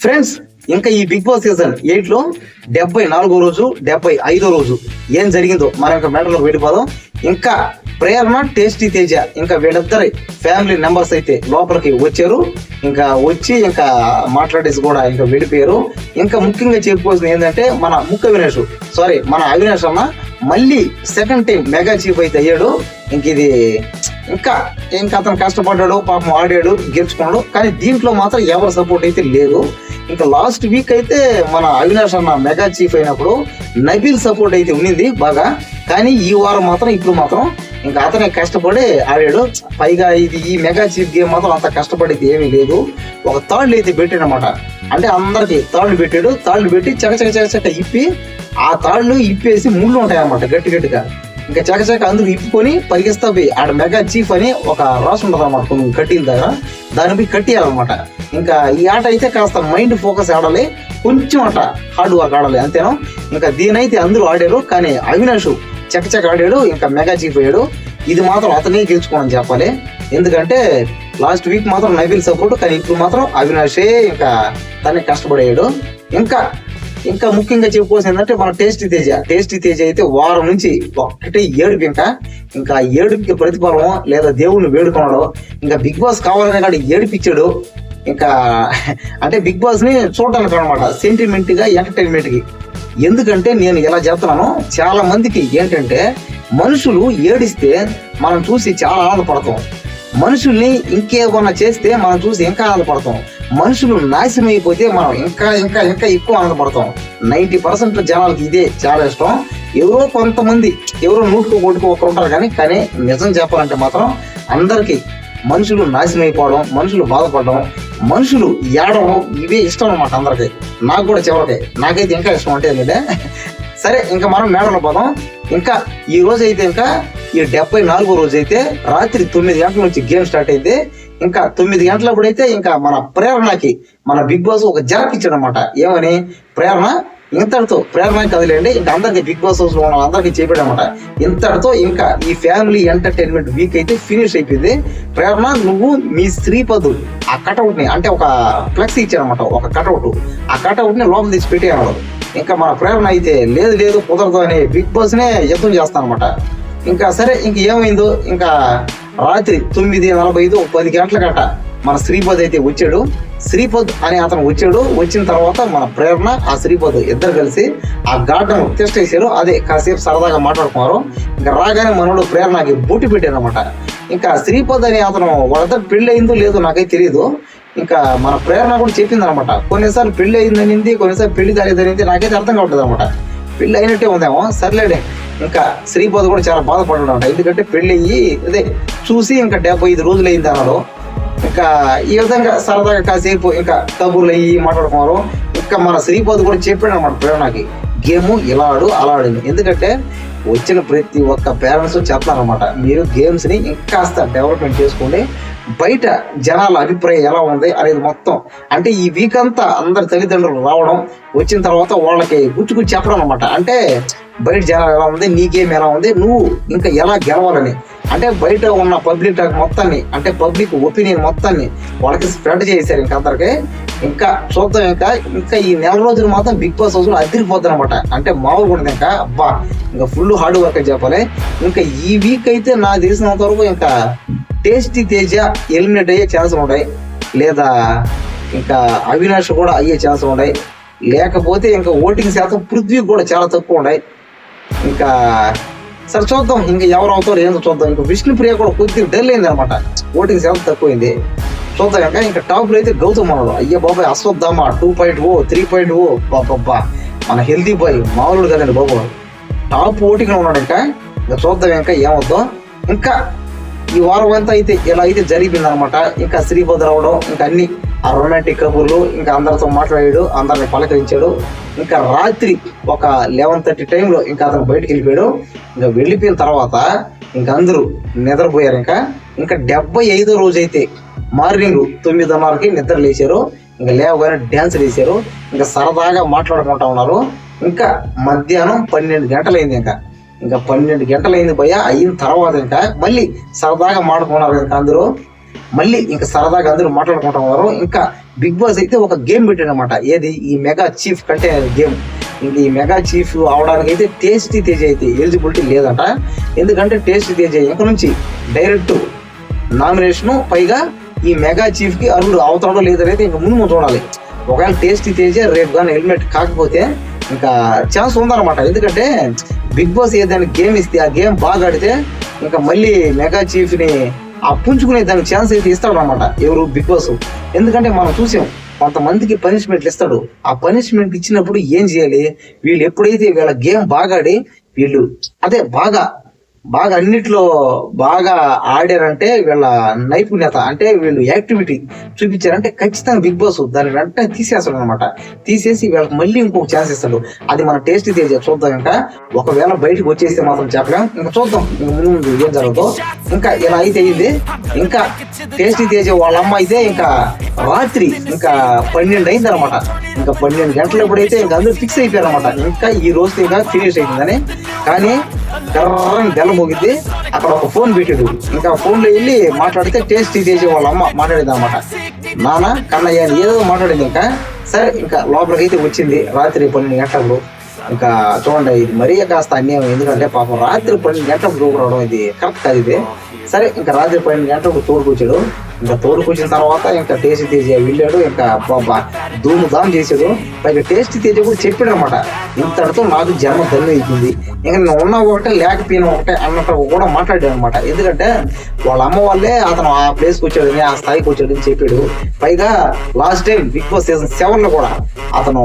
Friends, ఇంకా ఈ big Boss season 8 లో 74వ రోజు 75వ రోజు ఏం జరిగిందో మనం ఇంకా మ్యాటర్లోకి వెళ్ళిపోదాం. ఇంకా ప్రేరణ, టేస్టీ తేజ ఇంకా వీళ్ళిద్దరి ఫ్యామిలీ మెంబర్స్ అయితే లోపలికి వచ్చారు. ఇంకా వచ్చి ఇంకా మాట్లాడేసి కూడా ఇంకా వెళ్ళిపోయారు. ఇంకా ముఖ్యంగా చెప్పుకోవాల్సింది ఏంటంటే మన అవినాష్ అన్న మళ్ళీ సెకండ్ టైం మెగా చీఫ్ అయితే అయ్యాడు. ఇంక ఇది ఇంకా అతను కష్టపడ్డాడు, పాపం ఆడాడు, గెలుచుకున్నాడు. కానీ దీంట్లో మాత్రం ఎవరి సపోర్ట్ అయితే లేదు. ఇంకా లాస్ట్ వీక్ అయితే మన అవినాష్ అన్న మెగా చీఫ్ అయినప్పుడు నబీల్ సపోర్ట్ అయితే ఉన్నింది బాగా. కానీ ఈ వారం మాత్రం ఇప్పుడు మాత్రం ఇంకా అతనే కష్టపడి ఆడాడు. పైగా ఈ మెగా చీఫ్ గేమ్ మాత్రం అంత కష్టపడేది ఏమీ లేదు. ఒక థర్డ్ అయితే పెట్టాడు అనమాట. అంటే అందరికి థర్డ్ పెట్టాడు. థర్డ్ పెట్టి చకచక ఇప్పి ఆ తాళ్ళు ఇప్పేసి ముళ్ళు ఉంటాయి అన్నమాట గట్టిగా. ఇంకా చకచక అందుకు ఇప్పుకొని పరిగిస్తా పోయి ఆడ మెగా చీఫ్ అని ఒక రాసి ఉంటుంది అనమాట, కొన్ని కట్టిన దగ్గర దానిపై కట్టియాలన్నమాట. ఇంకా ఈ ఆట అయితే కాస్త మైండ్ ఫోకస్ ఆడాలి, కొంచెం ఆట హార్డ్ వర్క్ ఆడాలి అంతేనా. ఇంకా దీనైతే అందరూ ఆడారు. కానీ అవినాష్ చకచక ఆడాడు, ఇంకా మెగా చీఫ్ అయ్యాడు. ఇది మాత్రం అతనే గెలుచుకోమని చెప్పాలి. ఎందుకంటే లాస్ట్ వీక్ మాత్రం నబీల్ సపోర్ట్, కానీ ఇప్పుడు మాత్రం అవినాషే ఇంకా తనే కష్టపడేయాడు. ఇంకా ముఖ్యంగా చెప్పుకోవాల్సింది ఏంటంటే మన టేస్టీ తేజ అయితే వారం నుంచి ఒక్కటే ఏడుపు. ఇంకా ఏడుపుకి ప్రతిఫలం లేదా దేవుణ్ణి వేడుకున్నాడు. ఇంకా బిగ్ బాస్ కావాలనే కాదు ఏడిపించాడు. ఇంకా అంటే బిగ్ బాస్ ని చూడడానికి అనమాట, సెంటిమెంట్ గా, ఎంటర్టైన్మెంట్ కి. ఎందుకంటే నేను ఇలా చెప్తున్నాను, చాలా మందికి ఏంటంటే మనుషులు ఏడిస్తే మనం చూసి చాలా ఆనందపడతాం. మనుషుల్ని ఇంకేమన్నా చేస్తే మనం చూసి ఇంకా ఆనందపడతాం. మనుషులు నాశనం అయిపోతే మనం ఇంకా ఎక్కువ ఆనందపడతాం. 90% జనాలకి ఇదే చాలా ఇష్టం. ఎవరో కొంతమంది, ఎవరో 100కి ఒకరు ఉంటారు. కానీ నిజం చెప్పాలంటే మాత్రం అందరికి మనుషులు నాశనం అయిపోవడం, మనుషులు బాధపడడం, మనుషులు ఏడవడం ఇవే ఇష్టం అనమాట అందరికి. నాకు కూడా చివరికి నాకైతే ఇంకా ఇష్టం అంటే ఏంటంటే సరే ఇంకా మనం మేడలో పోదాం. ఇంకా ఈ రోజు అయితే ఇంకా ఈ 74వ రోజు అయితే రాత్రి 9 గంటల నుంచి గేమ్ స్టార్ట్ అయితే ఇంకా 9 గంటలప్పుడైతే ఇంకా మన ప్రేరణకి మన బిగ్ బాస్ ఒక జరక్ ఇచ్చాడు అనమాట. ఏమని, ఇంతటితో ప్రేరణ కదిలేండి, ఇంకా అందరికి బిగ్ బాస్ హౌస్ లో ఉన్న అందరికి చెప్పాడు అనమాట. ఇంతటితో ఇంకా ఈ ఫ్యామిలీ ఎంటర్టైన్మెంట్ వీక్ అయితే ఫినిష్ అయిపోయింది. ప్రేరణ, నువ్వు మీ శ్రీపద్ ఆ కటౌట్ ని, అంటే ఒక ఫ్లెక్స్ ఇచ్చారనమాట, ఒక కటౌట్. ఆ కటౌట్ ని లోపల తీసి పెట్టేయన్నాడు. ఇంకా మన ప్రేరణ అయితే లేదు కుదరదు అని బిగ్ బాస్ నే యుద్ధం చేస్తానమాట. ఇంకా సరే ఇంక ఏమైందో, ఇంకా రాత్రి 9:45 10 గంటల గంట మన శ్రీపద్ అయితే వచ్చాడు. శ్రీపద్ అనే అతను వచ్చాడు. వచ్చిన తర్వాత మన ప్రేరణ, ఆ శ్రీపద్ ఇద్దరు కలిసి ఆ గార్డెన్ టెస్ట్ చేశారు. అదే కాసేపు సరదాగా మాట్లాడుకున్నారు. ఇంకా రాగానే మనోడు ప్రేరణకి బూటి పెట్టారు అనమాట. ఇంకా శ్రీపద్ అనే అతను వాళ్ళిద్దరు పెళ్లి అయిందో లేదో నాకైతే తెలియదు. ఇంకా మన ప్రేరణ కూడా చెప్పింది అనమాట, కొన్నిసార్లు పెళ్లి అయిందనింది, కొన్నిసార్లు పెళ్లి కాలేదనింది. నాకైతే అర్థం కావట్లేదు అనమాట. పెళ్లి అయినట్టే ఉందేమో, సర్లేడే. ఇంకా శ్రీపద్ కూడా చాలా బాధపడ్డాడు అనమాట. ఎందుకంటే పెళ్లి అయ్యి అదే చూసి ఇంకా 75 రోజులు అయింది అన్నాడు. ఇంకా ఈ విధంగా సరదాగా కాసేపు ఇంకా కబుర్లు అయ్యి మాట్లాడుకున్నారు. ఇంకా మన శ్రీపద్ కూడా చెప్పాడు అనమాట ప్రేరణకి, గేమ్ ఇలా ఆడు అలా ఆడింది. ఎందుకంటే వచ్చిన ప్రతి ఒక్క పేరెంట్స్ చెప్తారనమాట, మీరు గేమ్స్ ని ఇంకాస్త డెవలప్మెంట్ చేసుకోండి. బయట జనాల అభిప్రాయం ఎలా ఉంది అనేది మొత్తం, అంటే ఈ వీక్ అంతా అందరి తల్లిదండ్రులు రావడం, వచ్చిన తర్వాత వాళ్ళకి గుచ్చి చెప్పడం అనమాట. అంటే బయట జనాలు ఎలా ఉంది, నీ గేమ్ ఎలా ఉంది, నువ్వు ఇంకా ఎలా గెలవాలని. అంటే బయట ఉన్న పబ్లిక్ టాక్ మొత్తాన్ని, అంటే పబ్లిక్ ఒపీనియన్ మొత్తాన్ని వాళ్ళకి స్ప్రెడ్ చేశారు. ఇంకా అందరికి ఇంకా చూద్దాం. ఇంకా ఈ నెల రోజులు మాత్రం బిగ్ బాస్ హౌస్ లో అదిరిపోద్ది అనమాట. అంటే మామూలుగా ఉండదు. ఇంకా ఫుల్ హార్డ్ వర్క్ అని చెప్పాలి. ఇంకా ఈ వీక్ అయితే నాకు తెలిసినంత వరకు ఇంకా టేస్టీ తేజ ఎలిమినేట్ అయ్యే ఛాన్స్ ఉన్నాయి, లేదా ఇంకా అవినాష్ కూడా అయ్యే ఛాన్స్ ఉన్నాయి, లేకపోతే ఇంకా ఓటింగ్ శాతం పృథ్వీ కూడా చాలా తక్కువ ఉన్నాయి. ఇంకా సరే చూద్దాం ఇంకా ఎవరు అవుతారు ఏందో చూద్దాం. ఇంకా విష్ణుప్రియ కూడా కొద్దిగా డల్ అయింది అనమాట, ఓటింగ్ శాతం తక్కువైంది. చూద్దాం. ఇంకా టాప్ లో అయితే గౌతమ్ అన్నాడు, అయ్యా బాబాయ్ అశ్వత్థామ 2.0 3.0 బాబా, మన హెల్తీ బాయ్ మామూలు కదండి బాబు, టాప్ ఓటింగ్ లో ఉన్నాడు. ఇంకా చూద్దాం ఇంకా ఏమవుద్దాం. ఇంకా ఈ వారం అంతా అయితే ఇలా అయితే జరిగింది అనమాట. ఇంకా శ్రీపద్ రావడం, ఇంకా అన్ని ఆ రొమాంటిక్ కబుర్లు, ఇంకా అందరితో మాట్లాడాడు, అందరిని పలకరించాడు. ఇంకా రాత్రి ఒక 11:30 టైంలో ఇంకా అతను బయటకు వెళ్ళిపోయాడు. ఇంకా వెళ్ళిపోయిన తర్వాత ఇంకా అందరూ నిద్రపోయారు. ఇంకా 75వ రోజు అయితే మార్నింగ్ 9:30కి నిద్ర లేచారు. ఇంకా లేవగానే డ్యాన్స్ వేసారు. ఇంకా సరదాగా మాట్లాడుకుంటా ఉన్నారు. ఇంకా మధ్యాహ్నం 12 గంటలైంది. ఇంకా 12 గంటలైంది భయ్య. అయిన తర్వాత ఇంకా మళ్ళీ సరదాగా మాట్లాడుకున్నారు. ఇంకా అందరూ మళ్ళీ ఇంకా సరదాగా అందరూ మాట్లాడుకుంటా ఉన్నారు. ఇంకా బిగ్ బాస్ అయితే ఒక గేమ్ పెట్టాడు అనమాట. ఏది ఈ మెగా చీఫ్ కంటే గేమ్. ఇంక ఈ మెగా చీఫ్ అవడానికి అయితే టేస్టీ తేజ అయితే ఎలిజిబిలిటీ లేదంట. ఎందుకంటే టేస్టీ తేజ ఇంక నుంచి డైరెక్ట్ నామినేషన్, పైగా ఈ మెగా చీఫ్ కి అర్హుడు అవుతాడో లేదనేది ఇంకా ముందు చూడాలి. ఒకవేళ టేస్టీ తేజ రేపు కానీ ఎలిమినేట్ కాకపోతే ఇంకా ఛాన్స్ ఉందన్నమాట. ఎందుకంటే బిగ్ బాస్ ఏదైనా గేమ్ ఇస్తే ఆ గేమ్ బాగా ఆడితే ఇంకా మళ్ళీ మెగా చీఫ్ ని ఆ పుంజుకునే దానికి ఛాన్స్ అయితే ఇస్తాడు అనమాట ఎవరు, బిగ్ బాస్. ఎందుకంటే మనం చూసాం కొంతమందికి పనిష్మెంట్లు ఇస్తాడు. ఆ పనిష్మెంట్ ఇచ్చినప్పుడు ఏం చేయాలి, వీళ్ళు ఎప్పుడైతే వీళ్ళ గేమ్ బాగా ఆడి వీళ్ళు అదే బాగా అన్నిట్లో బాగా ఆడారంటే వీళ్ళ నైపుణ్యత అంటే వీళ్ళు యాక్టివిటీ చూపించారంటే ఖచ్చితంగా బిగ్ బాస్ దాని వెంటనే తీసేస్తాడు అనమాట. తీసేసి వీళ్ళకి మళ్ళీ ఇంకొక ఛాన్స్ ఇస్తాడు. అది మన టేస్టీ తేజ చూద్దాం. ఇంకా ఒకవేళ బయటకు వచ్చేస్తే మాత్రం చెప్పలేం, ఇంకా చూద్దాం ఇంకా ముందు ఏం జరుగుతుందో. ఇంకా ఇలా అయితే అయింది. ఇంకా టేస్టీ తేజ వాళ్ళ అమ్మ అయితే ఇంకా రాత్రి ఇంకా 12 అయింది అనమాట. ఇంకా 12 గంటలు ఎప్పుడైతే ఇంకా అందరూ ఫిక్స్ అయిపోయారు అనమాట. ఇంకా ఈ రోజు ఇంకా ఫినిష్ అవుతుందని. కానీ గెల మోగిద్ది. అక్కడ ఒక ఫోన్ పెట్టాడు. ఇంకా ఫోన్ లో వెళ్ళి మాట్లాడితే టేస్టీ తేజ వాళ్ళ అమ్మ మాట్లాడింది అనమాట. నాన్న కన్నయ్య అని ఏదో మాట్లాడింది. ఇంకా సరే ఇంకా లోపలికి అయితే వచ్చింది రాత్రి 12 గంటలకు. ఇంకా చూడండి ఇది మరీ కాస్త అన్యాయం. ఎందుకంటే పాపం రాత్రి 12 గంటలకు తోడుకురావడం ఇది కరెక్ట్ కాదు ఇది. సరే ఇంకా రాత్రి 12 గంటలకు తోడుకొచ్చాడు. ఇంకా తోడుకొచ్చిన తర్వాత ఇంకా టేస్టీ తేజ వెళ్ళాడు. ఇంకా బాబా ధూమ్ చేశాడు. పైగా టేస్టీ తేజ కూడా చెప్పాడు అనమాట, ఇంతటితో నాకు జన్మ ధన్యం అవుతుంది, ఇంకా నేను ఉన్నా ఒకటే లేకపోయినా ఒకటే అన్నట్టు కూడా మాట్లాడాడు అనమాట. ఎందుకంటే వాళ్ళ అమ్మ వాళ్ళే అతను ఆ ప్లేస్కి వచ్చాడని, ఆ స్థాయికి వచ్చాడని చెప్పాడు. పైగా last time Bigg Boss season 7 లో కూడా అతను,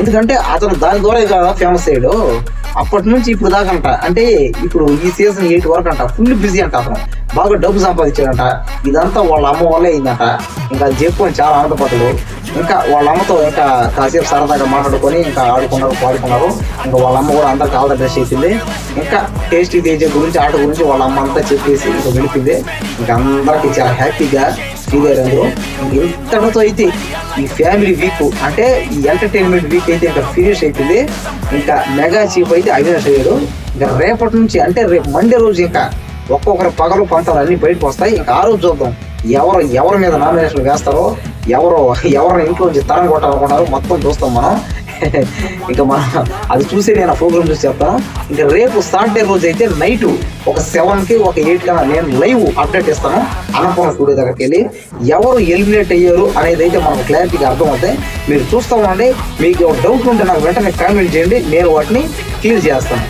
ఎందుకంటే అతను దాని ద్వారా కదా ఫేమస్ అయ్యాడు. అప్పటి నుంచి ఇప్పుడు దాకా అంట, అంటే ఇప్పుడు ఈ సీజన్ 8 వరకు అంట ఫుల్ బిజీ అంట. అతను బాగా డబ్బు సంపాదించాడంట. ఇదంతా వాళ్ళ అమ్మ వల్లే అయిందంట. ఇంకా అది చెప్పుకొని చాలా ఆనందపడ్డాడు. ఇంకా వాళ్ళ అమ్మతో ఇంకా కాసేపు సరదాగా మాట్లాడుకొని ఇంకా ఆడుకున్నారు, పాడుకున్నారు. ఇంకా వాళ్ళ అమ్మ కూడా అందరికి ఆల్ ద బెస్ట్ చెప్పింది. ఇంకా టేస్టీ తేజ గురించి, ఆట గురించి వాళ్ళ అమ్మ అంతా చెప్పేసి ఇంకా వెళ్ళిపోయింది. ఇంకా అందరికి చాలా హ్యాపీగా ఫీల్ అయ్యారు. ఇంతటితో అయితే ఈ ఫ్యామిలీ వీక్ అంటే ఈ ఎంటర్టైన్మెంట్ వీక్ అయితే ఇంకా ఫినిష్ అయిపోయింది. ఇంకా మెగా చీఫ్ అయితే అవినాష్ అయ్యాడు. ఇంకా రేపటి నుంచి అంటే రేపు మండే రోజు ఇంకా ఒక్కొక్కరు పగలు పంతాలు అన్ని బయటకు వస్తాయి. ఇంకా ఆ రోజు చూద్దాం ఎవరి మీద నామినేషన్ వేస్తారో, ఎవరిని ఇంట్లో నుంచి తరం కొట్టాలనుకుంటారో మొత్తం చూస్తాం మనం. ఇంకా మనం అది చూసి నేను ఆ ప్రోగ్రామ్ చూసి చెప్తాను. ఇంకా రేపు సాటర్డే రోజు అయితే నైట్ ఒక 7కి ఒక 8 కన్నా నేను లైవ్ అప్డేట్ ఇస్తాను అన్నపూర్ణ స్టూడియో దగ్గరికి వెళ్ళి. ఎవరు ఎలిమినేట్ అయ్యారు అనేది అయితే మనకు క్లారిటీగా అర్థమవుతాయి. మీరు చూస్తూ ఉండండి. మీకు డౌట్ ఉంటే నాకు వెంటనే కామెంట్ చేయండి, నేను వాటిని క్లియర్ చేస్తాను.